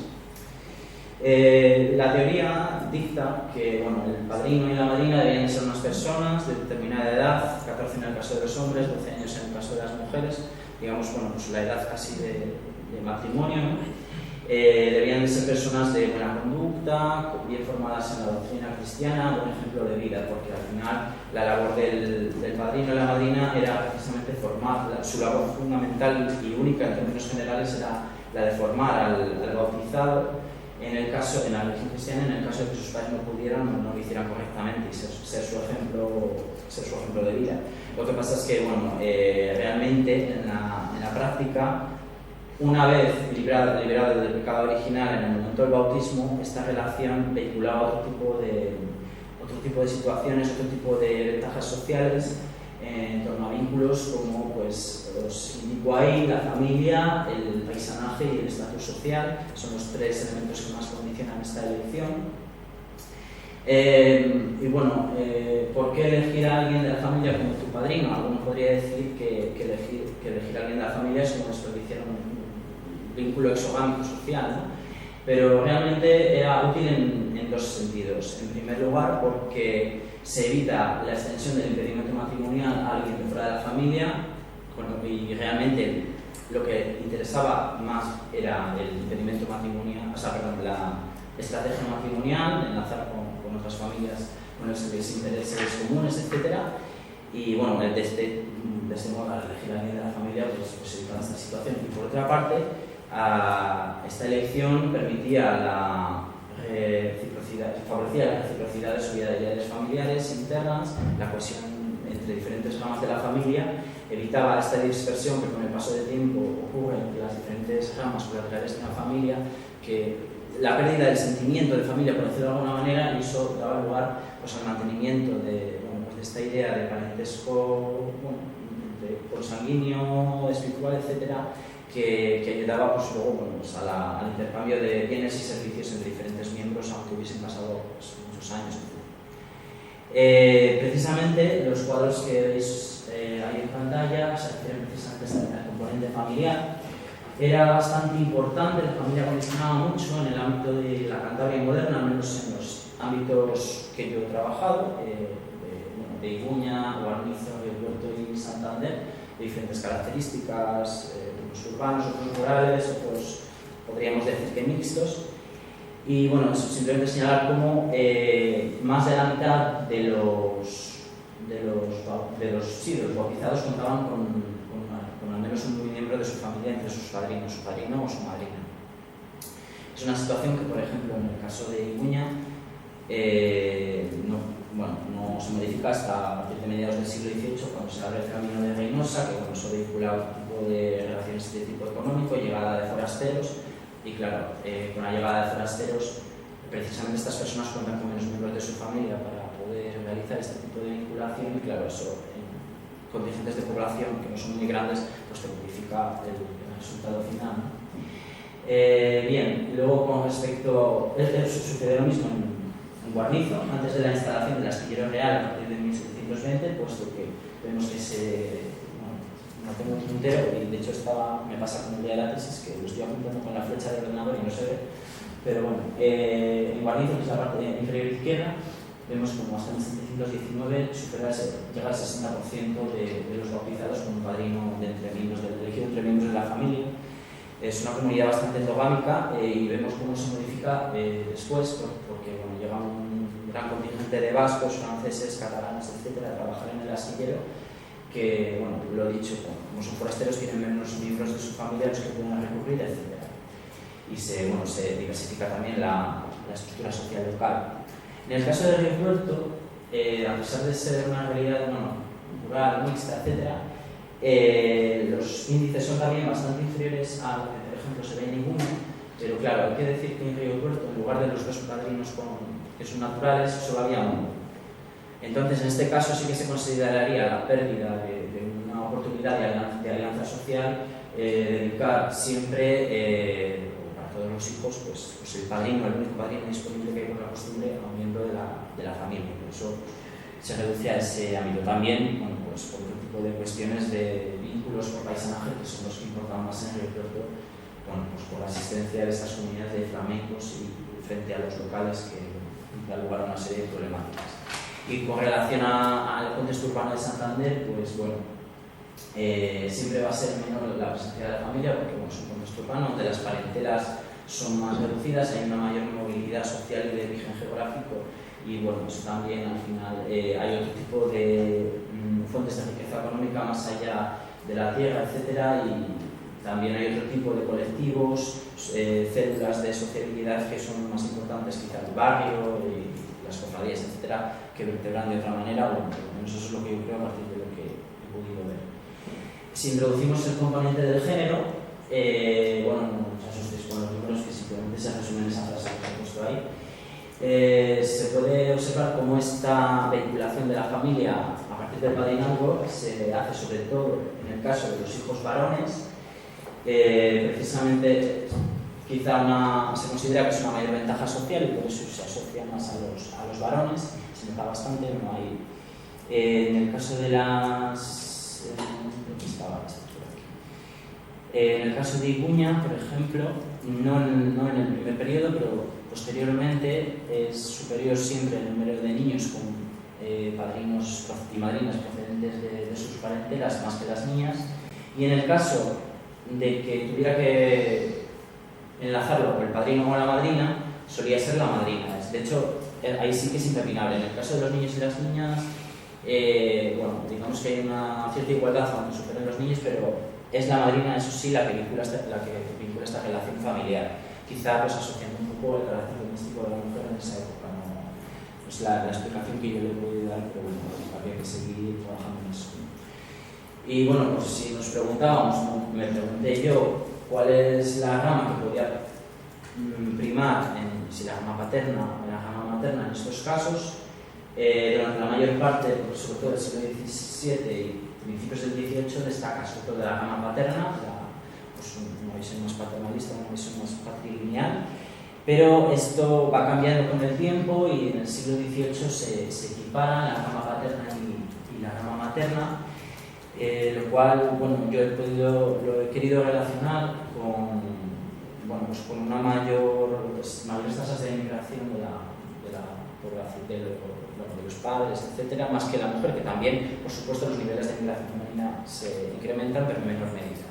La teoría dicta que, bueno, el padrino y la madrina debían ser unas personas de determinada edad, 14 en el caso de los hombres, 12 años en el caso de las mujeres, digamos, bueno, pues la edad casi de matrimonio, ¿no? Debían de ser personas de buena conducta, bien formadas en la doctrina cristiana, buen ejemplo de vida, porque al final la labor del padrino y la madrina era precisamente formar, su labor fundamental y única en términos generales era la de formar al bautizado, en la religión cristiana, en el caso de que sus padres no pudieran o no lo hicieran correctamente y ser su ejemplo de vida. Lo que pasa es que, bueno, realmente en la práctica, una vez liberado del pecado original en el momento del bautismo, esta relación vehiculaba otro tipo de situaciones, otro tipo de ventajas sociales en torno a vínculos como, pues, os indico ahí, la familia, el paisanaje y el estatus social, son los 3 elementos que más condicionan esta elección. Y bueno, ¿por qué elegir a alguien de la familia como tu padrino? Alguno podría decir que elegir a alguien de la familia es como desperdiciar un vínculo exogámico social, ¿no? Pero realmente era útil en 2 sentidos. En primer lugar, porque se evita la extensión del impedimento matrimonial a alguien de fuera de la familia, y realmente lo que interesaba más era el impedimento matrimonial, la estrategia matrimonial, enlazar con otras familias con las que hubiese intereses comunes, etc. Y bueno, de este modo, al elegir a alguien de la familia, pues evitaba esta situación. Y por otra parte, esta elección permitía la reciprocidad, favorecía la reciprocidad de solidaridades familiares internas, la cohesión entre diferentes ramas de la familia, evitaba esta dispersión que con el paso del tiempo ocurre entre las diferentes ramas colaterales de una familia, que la pérdida del sentimiento de familia, por decirlo de alguna manera, y eso daba lugar, pues, al mantenimiento de esta idea de parentesco, consanguíneo, espiritual, etcétera, que ayudaba, pues, luego, pues, al intercambio de bienes y servicios entre diferentes miembros, aunque hubiesen pasado, pues, muchos años. Precisamente los cuadros que veis ahí en pantalla se refieren precisamente al componente familiar. Era bastante importante, la familia condicionaba mucho en el ámbito de la Cantabria moderna, al menos en los ámbitos que yo he trabajado, de Iguña, Guarnizo, El Huerto y Santander, de diferentes características, unos urbanos, otros rurales, otros podríamos decir que mixtos. Y bueno, eso, simplemente señalar cómo más de la mitad de los bautizados contaban con al menos un miembro de su familia entre sus padrinos, su padrino o su madrina. Es una situación que, por ejemplo, en el caso de Iguña, no se modifica hasta a partir de mediados del siglo XVIII, cuando se abre el camino de Reynosa, que eso vehicula un tipo de relaciones de tipo económico, llegada de forasteros, y claro, con la llegada de forasteros, precisamente estas personas cuentan con menos miembros de su familia para poder realizar este tipo de vinculación, y claro, eso en contingentes de población que no son muy grandes, pues te modifica el resultado final, ¿no? Bien, luego con respecto, sucede lo mismo en Guarnizo, antes de la instalación del astillero real a partir de 1720, puesto que vemos que no tengo un puntero, y de hecho me pasa con el día de la tesis, que lo estoy apuntando con la flecha del ordenador y no se ve, pero bueno, en Guarnizo, que es la parte inferior izquierda, vemos como hasta 1719 llega al 60% de los bautizados con un padrino elegido entre miembros de la familia. Es una comunidad bastante endogámica, y vemos cómo se modifica después, porque llega un gran contingente de vascos, franceses, catalanes, etcétera, a trabajar en el astillero, que, lo he dicho, como son forasteros, tienen menos miembros de su familia a los que pueden recurrir, etcétera. Y se diversifica también la estructura social local. En el caso de Río Tuerto, a pesar de ser una realidad rural, mixta, etcétera, los índices son también bastante inferiores a lo que, por ejemplo, se ve en Iguña, pero claro, hay que decir que en Río Tuerto, en lugar de los dos padrinos que son naturales, solo había uno. Entonces, en este caso sí que se consideraría la pérdida de una oportunidad de alianza social, dedicar siempre, para todos los hijos, pues el único padrino disponible que hay por la costumbre, a un miembro de la familia. Por eso se reduce a ese ámbito. También, pues por otro tipo de cuestiones de vínculos por paisanaje, que son los que importan más en Río Tuerto, pues por la existencia de estas comunidades de flamencos y frente a los locales, que da lugar a una serie de problemáticas. Y con relación al contexto urbano de Santander, pues siempre va a ser menor la presencia de la familia, porque es un contexto urbano donde las parentelas son más reducidas, hay una mayor movilidad social y de origen geográfico, y eso también al final hay otro tipo de fuentes de riqueza económica más allá de la tierra, etcétera, y también hay otro tipo de colectivos, células de sociabilidad que son más importantes quizá el barrio y las cofradías, etcétera, que vertebran de otra manera. Por lo menos eso es lo que yo creo a partir de lo que he podido ver. Si introducimos el componente del género, no os asustéis con los números, que simplemente se resumen en esa frase que he puesto ahí. Se puede observar cómo esta vinculación de la familia a partir del padrinazgo se hace sobre todo en el caso de los hijos varones. Precisamente quizá se considera que es una mayor ventaja social, y por eso se asocia más a los varones. Se nota bastante, no hay. En el caso de las... ¿dónde estaba esto? En el caso de Iguña, por ejemplo, no en el primer periodo, pero posteriormente es superior siempre el número de niños con padrinos y madrinas procedentes de sus parentelas más que las niñas. Y en el caso de que tuviera que enlazarlo con el padrino o la madrina, solía ser la madrina. De hecho, ahí sí que es impepinable. En el caso de los niños y las niñas, digamos que hay una cierta igualdad cuando superan los niños, pero es la madrina, eso sí, la que vincula esta relación familiar. Quizá asociando un poco el carácter doméstico de la mujer en esa época. No es la explicación que yo le puedo dar, pero habría que seguir trabajando en eso. Y pues si nos preguntábamos, me pregunté yo cuál es la rama que podía primar, si la rama paterna o la rama materna en estos casos. Durante la mayor parte, sobre todo del siglo XVII y principios del XVIII, destaca sobre todo de la rama paterna, una visión más paternalista, una visión más patrilineal, pero esto va cambiando con el tiempo, y en el siglo XVIII se equiparan la rama paterna y la rama materna, lo cual yo lo he querido relacionar con una mayores tasas de inmigración de la población, de los padres, etcétera, más que la mujer, que también, por supuesto, los niveles de inmigración femenina se incrementan, pero en menor medida.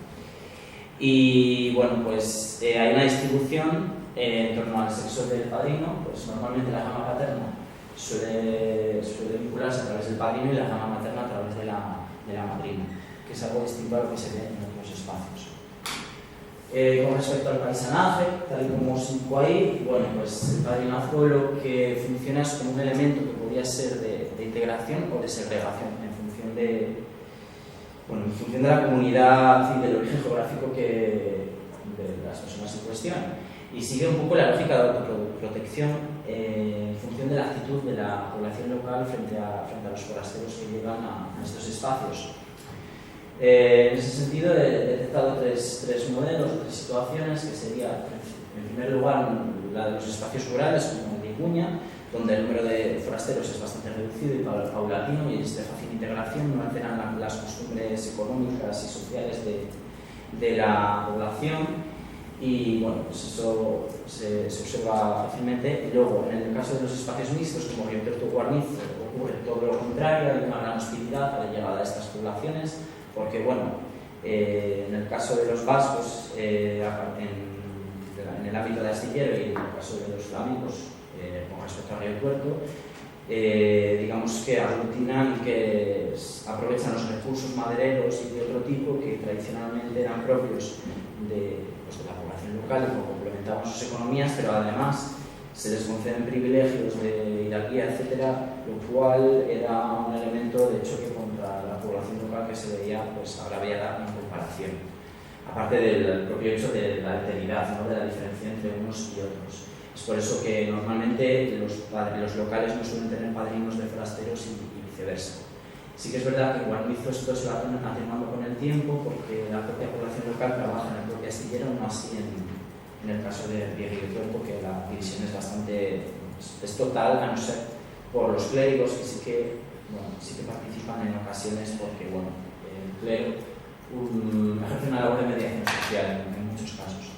Y hay una distribución en torno al sexo del padrino. Normalmente la rama paterna suele vincularse a través del padrino y la rama materna a través de la madrina, que es algo distinto a lo que se ve en otros espacios. Con respecto al paisanaje, tal y como os indico ahí, bueno, pues el padrinazgo lo que funciona es como un elemento que podría ser de integración o de segregación en función de la comunidad y del origen geográfico de las personas en cuestión. Y sigue un poco la lógica de autoprotección en función de la actitud de la población local frente a los forasteros que llegan a estos espacios. En ese sentido he detectado tres modelos, tres situaciones, que sería, en primer lugar, la de los espacios rurales, como en Iguña, donde el número de forasteros es bastante reducido y paulatino y es de fácil integración, no alteran las costumbres económicas y sociales de la población, y bueno, pues eso se observa fácilmente. Y luego, en el caso de los espacios mixtos, como Río Tuerto o Guarnizo, ocurre todo lo contrario, hay una gran hostilidad a la llegada de estas poblaciones, porque bueno, en el caso de los vascos, en el ámbito de Astillero, y en el caso de los flamencos, con respecto a Río Tuerto, digamos que aglutinan y que aprovechan los recursos madereros y de otro tipo que tradicionalmente eran propios de la población local y que complementaban sus economías, pero además se les conceden privilegios de hidalguía, etcétera, lo cual era un elemento de choque contra la población local que se veía pues agraviada en comparación, aparte del propio hecho de la alteridad, ¿no?, de la diferencia entre unos y otros. Es por eso que normalmente los locales no suelen tener padrinos de forasteros y viceversa. Sí que es verdad que Guarnizo esto se va atenuando con el tiempo, porque la propia población local trabaja en el propio astillero, no así en el caso de Río Tuerto, que la división es es total, a no ser por los clérigos, que sí que participan en ocasiones, porque el clero ejerce una labor de mediación social en muchos casos.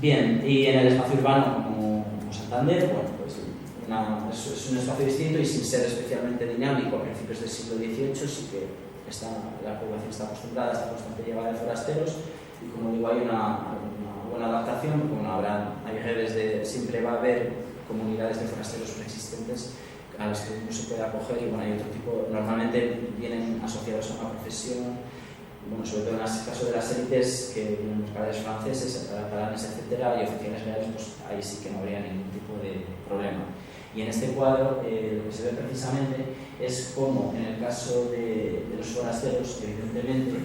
Bien, y en el espacio urbano como Santander, pues es un espacio distinto y sin ser especialmente dinámico. A principios del siglo XVIII sí que la población está acostumbrada a esta constante llegada de forasteros, y como digo, hay una buena adaptación, siempre va a haber comunidades de forasteros preexistentes a las que uno se puede acoger, y hay otro tipo, normalmente vienen asociados a una profesión, sobre todo en el caso de las élites, que vienen los padres franceses, catalanes, etcétera, y oficiales reales, pues ahí sí que no habría ningún tipo de problema. Y en este cuadro lo que se ve precisamente es cómo, en el caso de los forasteros, evidentemente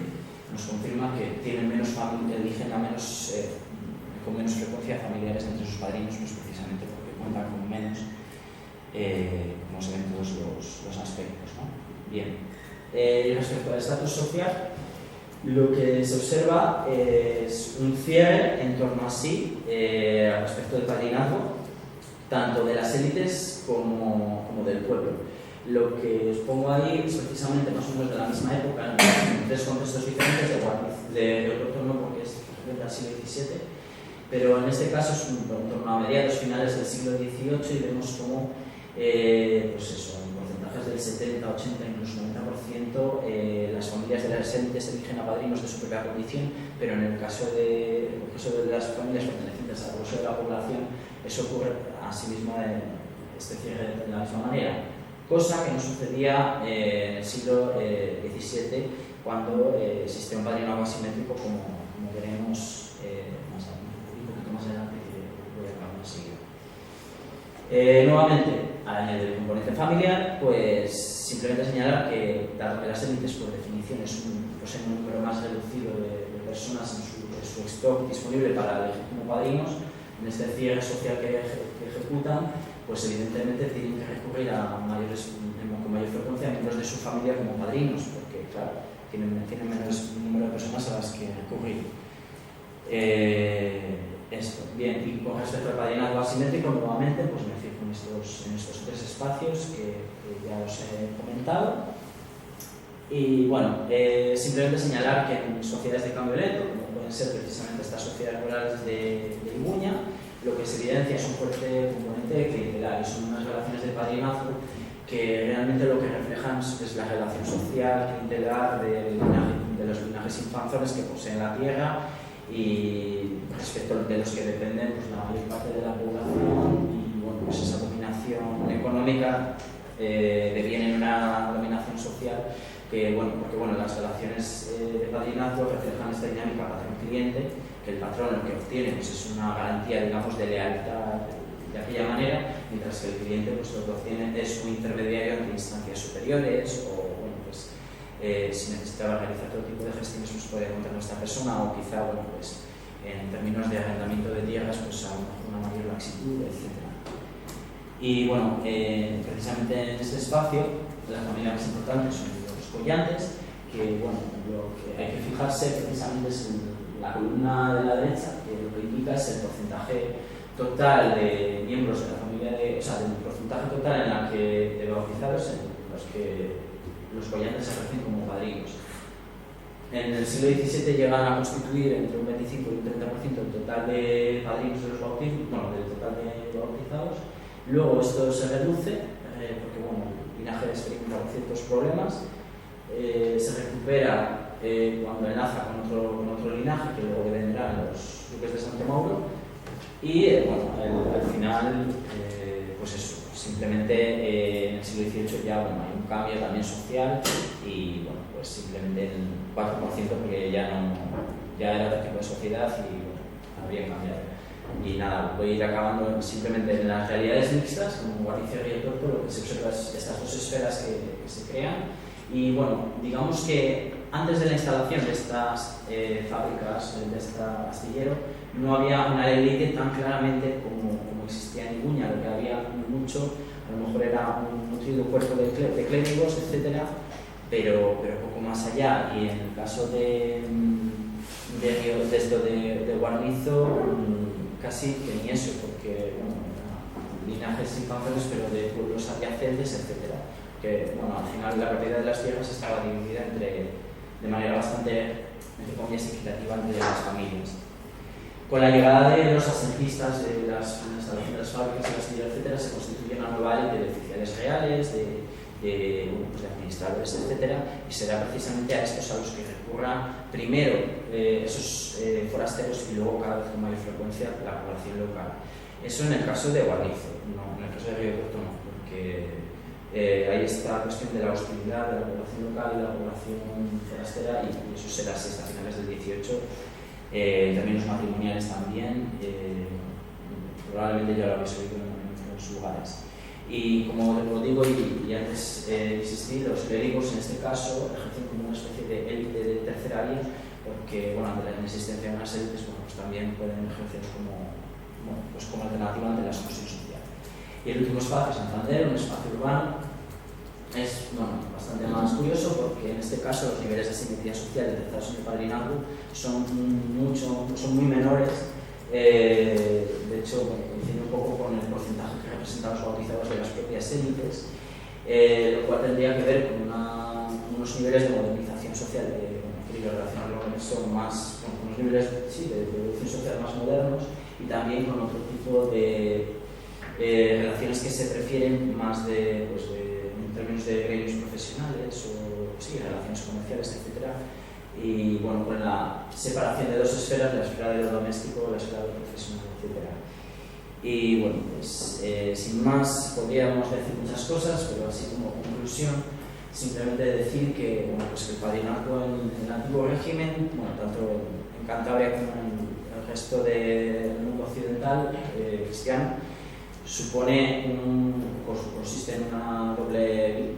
nos confirma que tienen eligen con menos frecuencia familiares entre sus padrinos, pues precisamente porque cuentan con menos, como se ven todos los aspectos, ¿no? Bien, respecto al estatus social, lo que se observa es un cierre en torno a sí respecto del padrinazgo, tanto de las élites como del pueblo. Lo que os pongo ahí es precisamente más o menos de la misma época, en tres contextos diferentes, de otro torno, porque es del siglo XVII, pero en este caso es en torno a mediados finales del siglo XVIII, y vemos como en porcentajes del 70, 80, incluso 90%, las familias de las élites eligen a padrinos de su propia condición, pero en el caso de las familias pertenecientes al grueso de la población, eso ocurre asimismo de la misma manera, cosa que no sucedía en el siglo XVII, cuando existía un padrinazgo asimétrico, como veremos un poquito más adelante, que voy a acabar enseguida. Nuevamente, en el componente familiar, pues simplemente señalar que, dado que las élites por definición poseen un número más reducido de personas en su stock disponible para elegir como padrinos, en este cierre social que ejecutan, pues evidentemente tienen que recurrir con mayor frecuencia a miembros de su familia como padrinos, porque claro, tienen menos número de personas a las que recurrir. Bien, y con respecto al padrinazgo asimétrico, nuevamente pues me fijo en estos tres espacios que ya os he comentado. Y bueno, simplemente señalar que en sociedades de cambio lento, como pueden ser precisamente estas sociedades rurales de Iguña, lo que se evidencia es un fuerte componente clientelar, y son unas relaciones de padrinazgo que realmente lo que reflejan es la relación social, clientelar de los linajes infanzones que poseen la tierra, y respecto de los que dependen pues, la mayor parte de la población, y pues esa dominación económica deviene en una dominación social porque las relaciones de padrinazgo reflejan esta dinámica patrón-cliente, que que el patrón lo que obtiene pues, es una garantía, digamos, de lealtad de aquella manera, mientras que el cliente pues, lo que obtiene es un intermediario ante instancias superiores o, bueno, pues, si necesitaba realizar todo tipo de gestiones, pues puede contar con esta persona o quizá, bueno, pues, en términos de arrendamiento de tierras, pues a lo mejor una mayor laxitud, etc. Y bueno, precisamente en este espacio, la familia más importante son los collantes, que bueno, lo que hay que fijarse precisamente es en la columna de la derecha, que lo que indica es el porcentaje total de miembros de la familia, o sea, del porcentaje total en la que, de bautizados en los que los collantes se ejercen como padrinos. En el siglo XVII llegan a constituir entre un 25 y un 30% el total de padrinos de los bautismos, bueno, del total de bautizados. Luego esto se reduce, porque bueno, el linaje experimenta ciertos problemas, se recupera cuando enlaza con otro linaje, que luego vendrán los duques de Santo Mauro, y bueno, al final, pues eso, simplemente en el siglo XVIII ya bueno, hay un cambio también social y bueno, pues simplemente el 4% porque ya era otro tipo de sociedad y bueno, habría cambiado. Y nada, voy a ir acabando simplemente en las realidades mixtas, como Guarnicio y Torto, lo que se observa es estas dos esferas que se crean. Y bueno, digamos que antes de la instalación de estas fábricas, de este astillero, no había una élite tan claramente como existía en Iguña, lo que había mucho, a lo mejor era un nutrido cuerpo de clérigos, etc., pero poco más allá. Y en el caso de Guarnizo, casi que ni eso, porque bueno, linajes infantiles, pero de pueblos adyacentes, etc. Que bueno, al final la propiedad de las tierras estaba dividida de manera bastante, entre comillas, equitativa entre las familias. Con la llegada de los asentistas, de la instalación de las fábricas, de las tierras, etc., se constituye una nueva élite de oficiales reales, de administradores, etc., y será precisamente a estos a los que recurran primero esos forasteros y luego cada vez con mayor frecuencia la población local. Eso en el caso de Guarnizo, no, en el caso de Río Tuerto no, porque ahí está la cuestión de la hostilidad de la población local y la población forastera, y eso será así hasta finales del 18. En términos matrimoniales también, probablemente ya lo habéis oído en otros lugares. Y como os digo, y antes insistí, los clérigos en este caso ejercen como una especie de élite de tercera área, porque bueno, ante la inexistencia de unas élites, bueno, pues también pueden ejercer como alternativa ante la exclusión social. Y el último espacio, Santander, un espacio urbano, es bueno, bastante más curioso porque en este caso los niveles de simetría social detectados en el padrinazgo son muy menores. De hecho, coincide un poco con el porcentaje que representan los bautizados de las propias élites, lo cual tendría que ver con unos niveles de modernización social, quería relacionarlo con eso, más, con unos niveles de evolución social más modernos, y también con otro tipo de relaciones que se prefieren más en términos de gremios profesionales o relaciones comerciales, etc. Y bueno, con la separación de dos esferas, la esfera de lo doméstico y la esfera de lo profesional, etc. Y bueno, pues sin más podríamos decir muchas cosas, pero así como conclusión, simplemente decir que, bueno, pues el padrinazgo en el antiguo régimen, bueno, tanto en Cantabria como en el resto del mundo occidental cristiano, consiste en una doble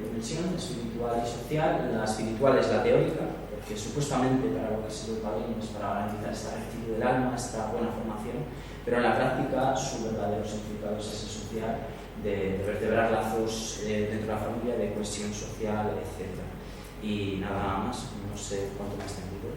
dimensión, espiritual y social. La espiritual es la teórica, porque supuestamente para lo que ha sido el padrino es para garantizar esta rectitud del alma, esta buena formación, pero en la práctica su verdadero significado es ese social, de vertebrar lazos dentro de la familia, de cohesión social, etc. Y nada más, no sé cuánto más tengo.